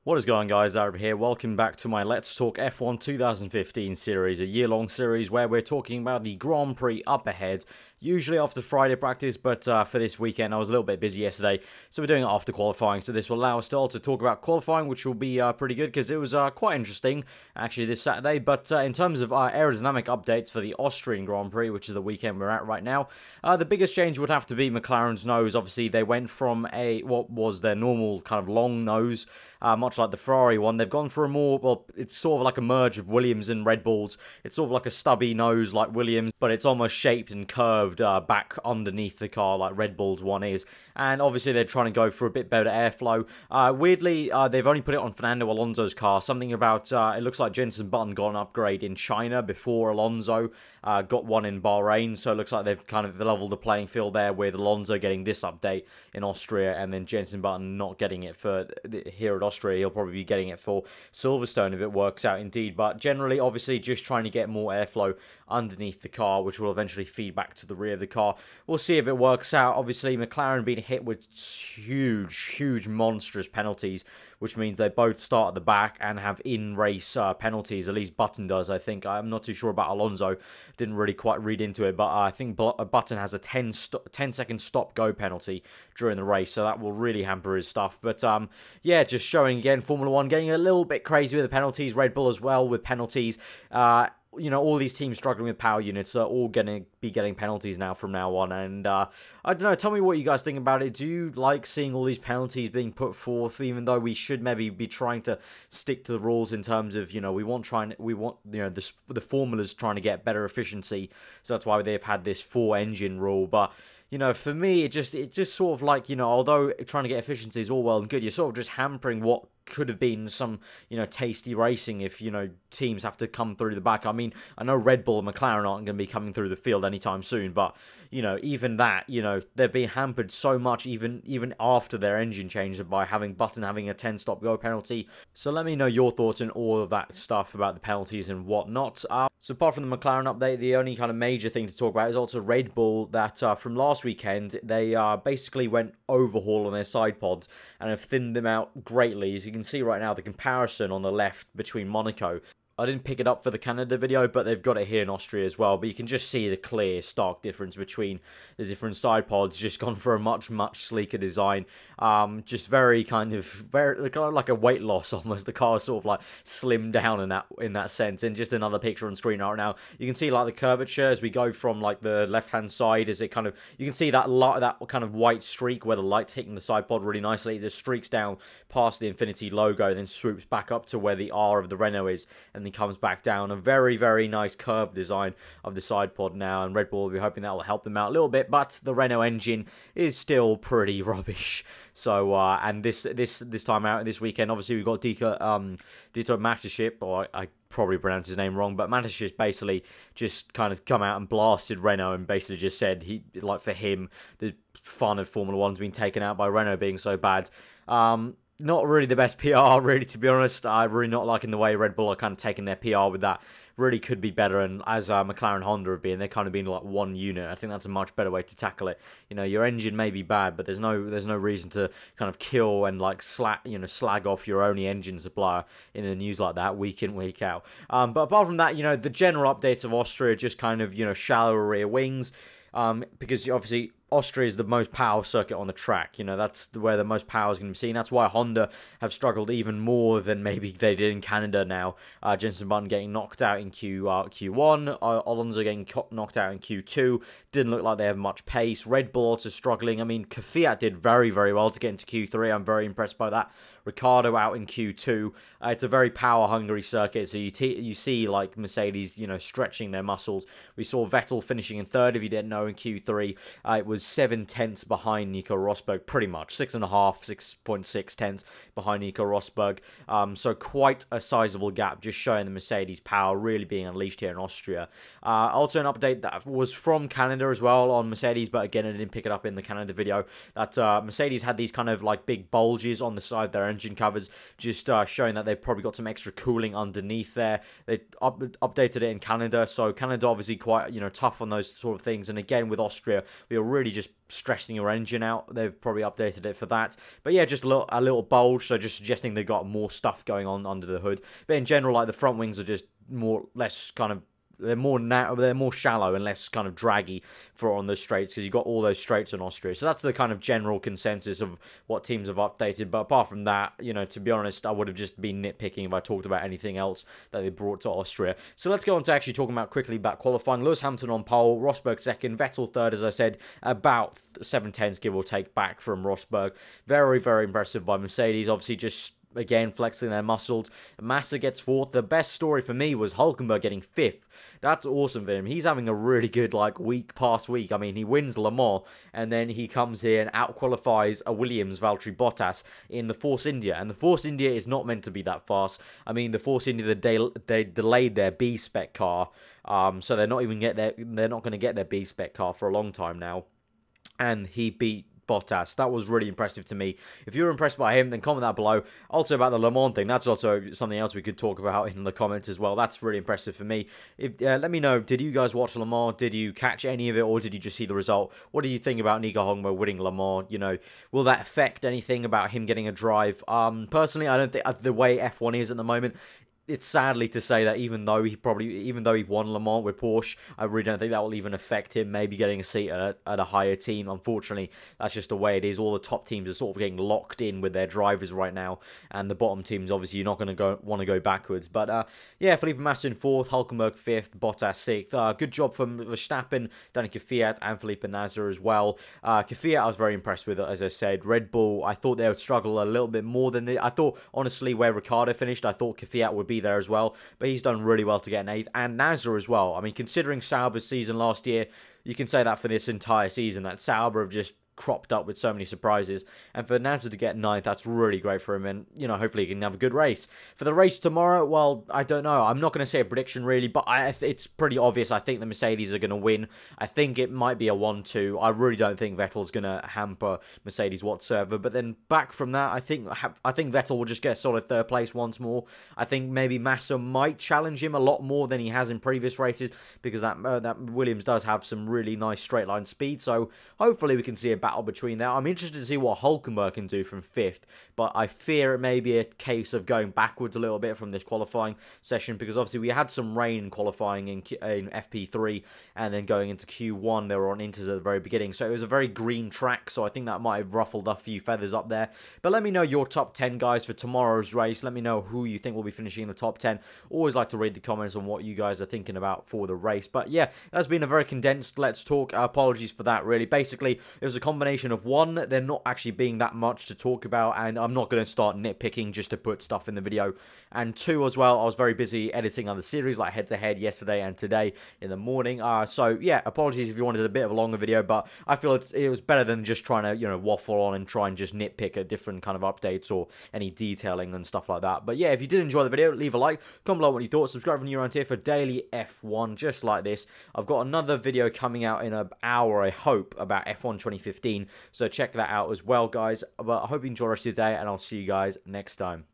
What is going on, guys? Over here. Welcome back to my Let's Talk F1 2015 series, a year-long series where we're talking about the Grand Prix up ahead, usually after Friday practice, but for this weekend I was a little bit busy yesterday, so we're doing it after qualifying, so this will allow us to talk about qualifying, which will be pretty good, because it was quite interesting, actually, this Saturday. But in terms of aerodynamic updates for the Austrian Grand Prix, which is the weekend we're at right now, the biggest change would have to be McLaren's nose. Obviously, they went from what was their normal kind of long nose, much like the Ferrari one. They've gone for a more, well, it's sort of like a merge of Williams and Red Bulls. It's sort of like a stubby nose like Williams, but it's almost shaped and curved back underneath the car like Red Bull's one is. And obviously they're trying to go for a bit better airflow. Weirdly, they've only put it on Fernando Alonso's car. Something about, it looks like Jenson Button got an upgrade in China before Alonso got one in Bahrain. So it looks like they've kind of leveled the playing field there, with Alonso getting this update in Austria and then Jenson Button not getting it for here at Austria. He'll probably be getting it for Silverstone if it works out indeed. But generally, obviously, just trying to get more airflow underneath the car, which will eventually feed back to the rear of the car. We'll see if it works out. Obviously, McLaren being hit with huge, monstrous penalties, which means they both start at the back and have in-race penalties. At least Button does, I think. I'm not too sure about Alonso. Didn't really quite read into it, but I think Button has a 10-second stop-go penalty during the race, so that will really hamper his stuff. But yeah, just showing again, Formula 1 getting a little bit crazy with the penalties. Red Bull as well with penalties. You know, all these teams struggling with power units are all going to be getting penalties now from now on. And I don't know, tell me what you guys think about it. Do you like seeing all these penalties being put forth, even though we should maybe be trying to stick to the rules in terms of, you know, we want, you know, the formulas trying to get better efficiency. So that's why they've had this 4-engine rule. But you know, for me, it just sort of like, you know, although trying to get efficiency is all well and good, you're sort of just hampering what could have been some, you know, tasty racing if, you know, teams have to come through the back. I mean, I know Red Bull and McLaren aren't going to be coming through the field anytime soon, but, you know, even that, you know, they're being hampered so much even after their engine change by having Button having a 10-stop go penalty. So let me know your thoughts on all of that stuff about the penalties and whatnot. So apart from the McLaren update, the only kind of major thing to talk about is also Red Bull, that from last weekend, they basically went overhaul on their side pods and have thinned them out greatly. As you can see right now, the comparison on the left between Monaco. I didn't pick it up for the Canada video, but they've got it here in Austria as well. But you can just see the clear, stark difference between the different side pods. Just gone for a much sleeker design. Just very kind of like a weight loss almost. The car is sort of like slimmed down in that sense. And just another picture on screen right now. You can see like the curvature as we go from like the left-hand side. As it kind of, you can see that kind of white streak where the light's hitting the side pod really nicely. It just streaks down past the Infinity logo, and then swoops back up to where the R of the Renault is, and he comes back down. A very nice curved design of the side pod now, and Red Bull will be hoping that will help them out a little bit, but the Renault engine is still pretty rubbish. So and this time out this weekend, obviously we've got Dito Mateschitz, or I probably pronounced his name wrong, but Mateschitz basically just kind of come out and blasted Renault and basically just said for him the fun of Formula 1's been taken out by Renault being so bad. Not really the best PR, really, to be honest. I'm really not liking the way Red Bull are kind of taking their PR with that. Really could be better, and as McLaren and Honda have been, they're kind of been like one unit. I think that's a much better way to tackle it. You know, your engine may be bad, but there's no reason to kind of kill and like slag off your only engine supplier in the news like that week in, week out. But apart from that, you know, the general updates of Austria just kind of, you know, shallow rear wings. Because obviously Austria is the most power circuit on the track. You know, that's where the most power is going to be seen. That's why Honda have struggled even more than maybe they did in Canada now. Jenson Button getting knocked out in Q1. Alonso getting knocked out in Q2. Didn't look like they have much pace. Red Bull also struggling. I mean, Fiat did very well to get into Q3. I'm very impressed by that. Ricciardo out in Q2. It's a very power-hungry circuit, so you see like Mercedes, you know, stretching their muscles. We saw Vettel finishing in third, if you didn't know, in Q3. It was 7 tenths behind Nico Rosberg, pretty much 6.6 tenths behind Nico Rosberg. So quite a sizable gap, just showing the Mercedes power really being unleashed here in Austria. Also an update that was from Canada as well on Mercedes, but again I didn't pick it up in the Canada video. That Mercedes had these kind of like big bulges on the side of their engine covers, just showing that they've probably got some extra cooling underneath there. They updated it in Canada, so Canada obviously quite, you know, tough on those sort of things. And again with Austria, we were really really just stressing your engine out. They've probably updated it for that. But yeah, just a little bulge, so just suggesting they've got more stuff going on under the hood. But in general, like, the front wings are just less kind of, they're more shallow and less kind of draggy for on the straights, because you've got all those straights in Austria. So that's the kind of general consensus of what teams have updated. But apart from that, you know, to be honest, I would have just been nitpicking if I talked about anything else that they brought to Austria. So let's go on to actually talking about quickly about qualifying. Lewis Hamilton on pole, Rosberg second, Vettel third, as I said, about 7/10 give or take back from Rosberg. Very, very impressive by Mercedes. Obviously, just again flexing their muscles. Massa gets fourth. The best story for me was Hülkenberg getting fifth. That's awesome for him. He's having a really good, like, week past week. I mean, he wins Le Mans, and then he comes here and out-qualifies a Williams, Valtteri Bottas, in the Force India. And the Force India is not meant to be that fast. I mean, the Force India, they delayed their B-spec car, so they're not going to get their B-spec car for a long time now. And he beat Bottas. That was really impressive to me. If you're impressed by him, then comment that below. Also about the Le Mans thing, that's also something else we could talk about in the comments as well. That's really impressive for me. Let me know, did you guys watch Le Mans? Did you catch any of it, or did you just see the result? What do you think about Nico Hülkenberg winning Le Mans? You know, will that affect anything about him getting a drive? Personally, I don't think, the way F1 is at the moment, it's sadly to say that even though he won Le Mans with Porsche, I really don't think that will even affect him maybe getting a seat at a higher team. Unfortunately, that's just the way it is. All the top teams are sort of getting locked in with their drivers right now, and the bottom teams, obviously, you're not going to want to go backwards. But yeah, Felipe Massa in fourth, Hülkenberg fifth, Bottas sixth. Good job from Verstappen, Danica Kvyat, and Felipe Nasr as well. Kvyat, I was very impressed with, as I said. Red Bull, I thought they would struggle a little bit more than I thought. Honestly, where Ricciardo finished, I thought Kvyat would be there as well, but he's done really well to get an 8th, and Nasr as well. I mean, considering Sauber's season last year, you can say that for this entire season, that Sauber have just cropped up with so many surprises, and for Nasr to get 9th, that's really great for him, and, you know, hopefully he can have a good race. For the race tomorrow, well, I don't know. I'm not going to say a prediction, really, but it's pretty obvious. I think the Mercedes are going to win. I think it might be a 1-2. I really don't think Vettel's going to hamper Mercedes whatsoever, but then back from that, I think Vettel will just get a solid 3rd place once more. I think maybe Massa might challenge him a lot more than he has in previous races, because that Williams does have some really nice straight line speed, so hopefully we can see a battle between there. I'm interested to see what Hülkenberg can do from 5th, but I fear it may be a case of going backwards a little bit from this qualifying session, because obviously we had some rain qualifying in FP3, and then going into Q1 they were on inters at the very beginning, so it was a very green track, so I think that might have ruffled a few feathers up there. But let me know your top 10 guys for tomorrow's race. Let me know who you think will be finishing in the top 10. Always like to read the comments on what you guys are thinking about for the race. But yeah, that's been a very condensed Let's Talk. Apologies for that, really. Basically, it was a combination of, one, there not actually being that much to talk about, and I'm not going to start nitpicking just to put stuff in the video, and 2, as well, I was very busy editing other series like head-to-head yesterday and today in the morning. So yeah, apologies if you wanted a bit of a longer video, but I feel it was better than just trying to, you know, waffle on and try and just nitpick at different kind of updates or any detailing and stuff like that. But yeah, if you did enjoy the video, leave a like, comment below what you thought, subscribe if you're around here for daily F1 just like this. I've got another video coming out in an hour, I hope, about F1 2015, so check that out as well, guys. But I hope you enjoy the rest of your day, and I'll see you guys next time.